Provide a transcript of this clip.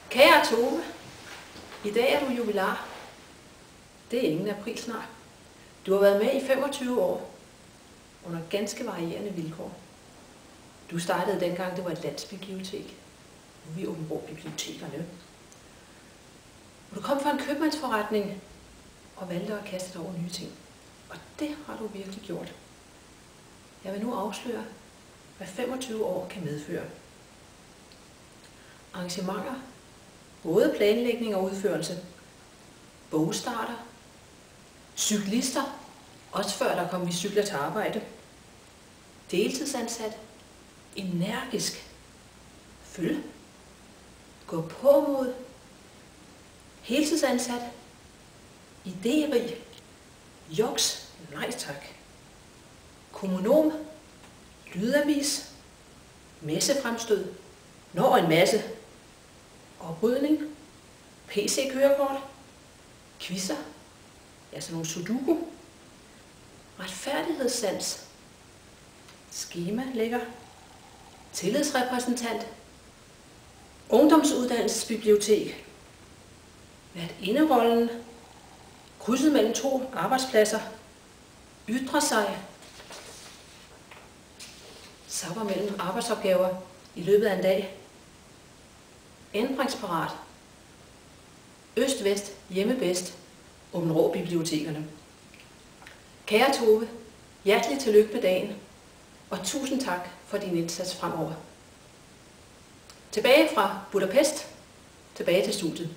Kære Tove, i dag er du jubilar. Det er ingen april snart. Du har været med i 25 år under ganske varierende vilkår. Du startede dengang, det var et landsbibliotek. Nu er vi Aabenraa Bibliotekerne. Du kom fra en købmandsforretning og valgte at kaste dig over nye ting. Og det har du virkelig gjort. Jeg vil nu afsløre, hvad 25 år kan medføre. Arrangementer, både planlægning og udførelse, bogstarter, cyklister, også før der kom vi cykler til arbejde, deltidsansat, energisk, følge, gå på mod, heltidsansat, idérig, joks, nej tak, kommunom, lydavis, messefremstød, når en masse, oprydning, PC-kørekort, quizzer, ja sådan nogle sudoku, retfærdighedssans, skemalægger, tillidsrepræsentant, ungdomsuddannelsesbibliotek, værtinderollen, krydset mellem 2 arbejdspladser, ytre sig, sapper mellem arbejdsopgaver i løbet af en dag, ændringsparat, øst-vest, hjemme-bedst, Aabenraa Bibliotekerne. Kære Tove, hjertelig tillykke med dagen, og tusind tak for din indsats fremover. Tilbage fra Budapest, tilbage til studiet.